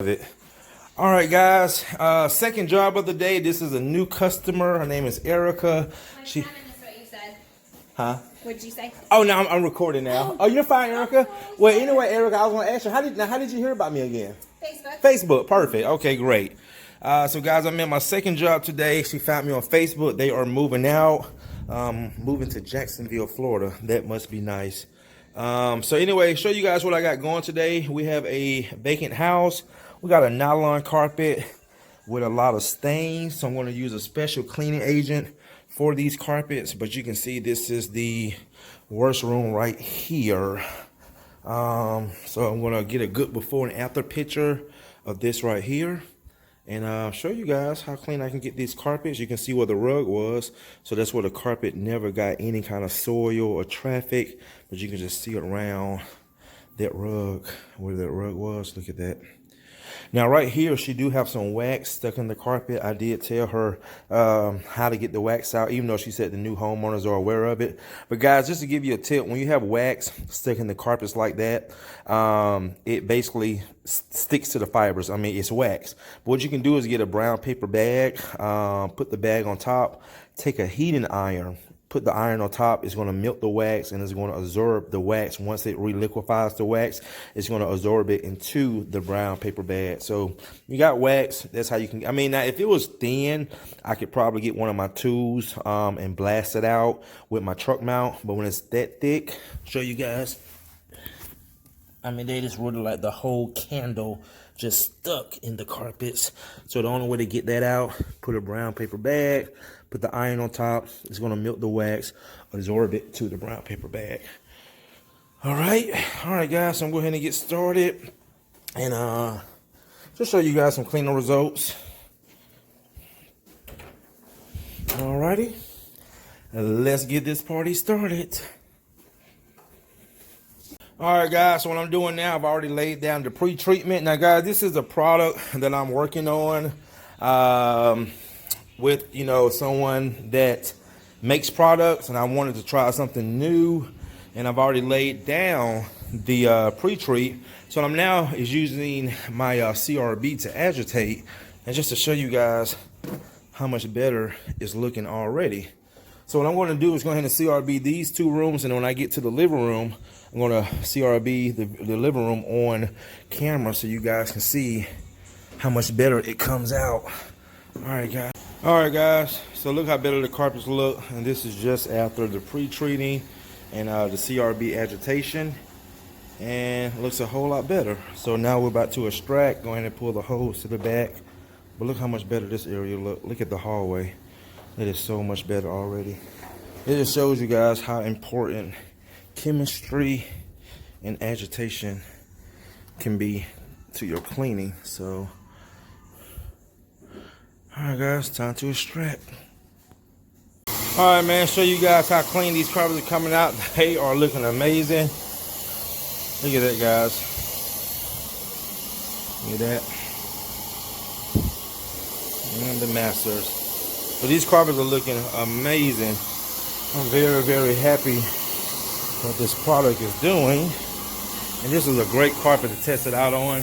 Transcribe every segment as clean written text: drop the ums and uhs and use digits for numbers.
It. All right, guys. Second job of the day. This is a new customer. Her name is Erica. She. What you said. Huh? What'd you say? Oh, no, I'm recording now. Oh, you're fine, Erica. Well, anyway, Erica, I was going to ask you, how did you hear about me again? Facebook. Facebook. Perfect. Okay, great. So, guys, I'm at my second job today. She found me on Facebook. They are moving out, moving to Jacksonville, Florida. That must be nice. So anyway, show you guys what I got going today. We have a vacant house. We got a nylon carpet with a lot of stains. So I'm going to use a special cleaning agent for these carpets. But you can see this is the worst room right here. So I'm going to get a good before and after picture of this right here. And show you guys how clean I can get these carpets. You can see where the rug was. So that's where the carpet never got any kind of soil or traffic. But you can just see it around that rug, where that rug was. Look at that. Now right here, she do have some wax stuck in the carpet. I did tell her how to get the wax out, even though she said the new homeowners are aware of it. But guys, just to give you a tip, when you have wax stuck in the carpets like that, it basically sticks to the fibers. I mean, it's wax. But what you can do is get a brown paper bag, put the bag on top, take a heating iron, put the iron on top. It's going to melt the wax and it's going to absorb the wax. Once it reliquefies the wax, it's going to absorb it into the brown paper bag. So you got wax. That's how you can. I mean, now if it was thin, I could probably get one of my tools and blast it out with my truck mount. But when it's that thick, show you guys. I mean, they just really like the whole candle just stuck in the carpets. So the only way to get that out, put a brown paper bag, put the iron on top. It's going to melt the wax, absorb it to the brown paper bag. All right, guys. So I'm going to go ahead and get started. And just show you guys some cleaning results. All righty. Let's get this party started. All right, guys, so what I'm doing now, I've already laid down the pre-treatment. Now, guys, this is a product that I'm working on with, someone that makes products, and I wanted to try something new, and I've already laid down the pre-treat. So I'm now is using my CRB to agitate, and just to show you guys how much better it's looking already. So what I'm going to do is go ahead and CRB these two rooms, and when I get to the living room, I'm going to CRB the living room on camera so you guys can see how much better it comes out. All right, guys. So look how better the carpets look, and this is just after the pre-treating and the CRB agitation, and it looks a whole lot better. So now we're about to extract, go ahead and pull the hose to the back. But look how much better this area look. Look at the hallway. It is so much better already. It just shows you guys how important chemistry and agitation can be to your cleaning. So, all right, guys, time to extract. All right, man, show you guys how clean these carpets are coming out. They are looking amazing. Look at that, guys. Look at that. And the masters. So these carpets are looking amazing. I'm very, very happy what this product is doing. And this is a great carpet to test it out on.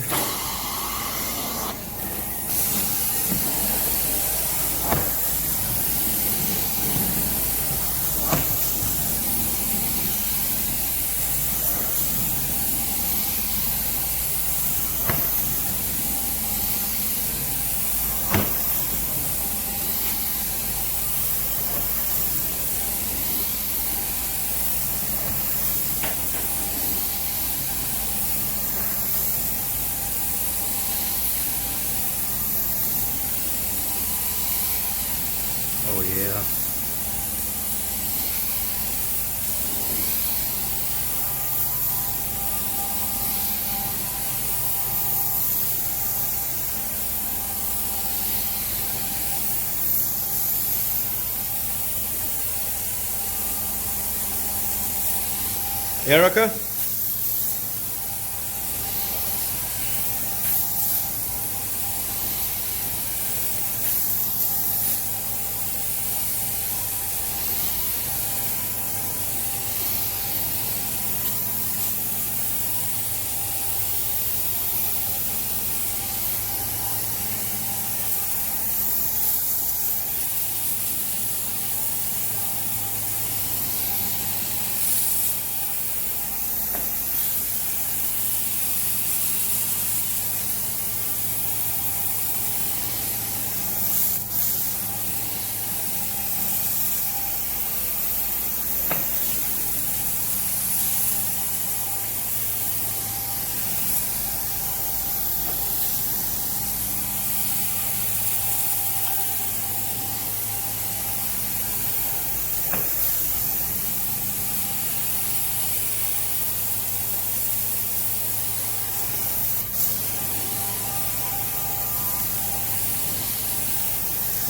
Oh yeah. Erica?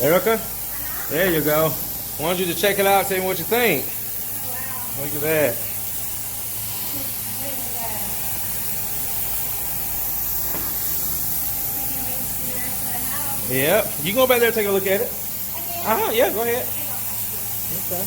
Erica, there you go. I want you to check it out. Tell me what you think. Look at that. Yep. You can go back there and take a look at it. Yeah, go ahead. Okay.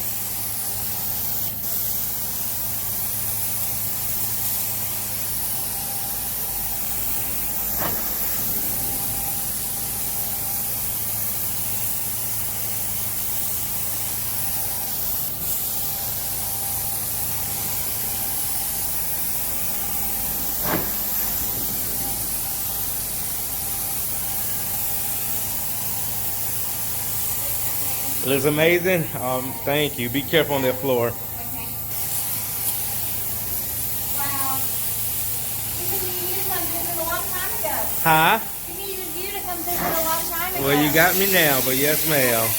It looks amazing. Thank you. Be careful on that floor. Wow. You to come visit a long time ago. Huh? You needed you to come visit a long time ago. Well, you got me now, but yes, ma'am.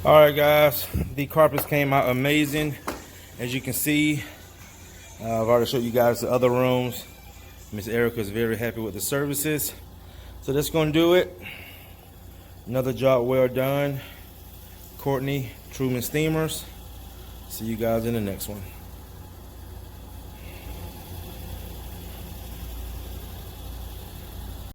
All right, guys, the carpets came out amazing. As you can see, I've already showed you guys the other rooms. Miss Erica is very happy with the services. So that's gonna do it. Another job well done. Courtney, Truman Steamers. See you guys in the next one.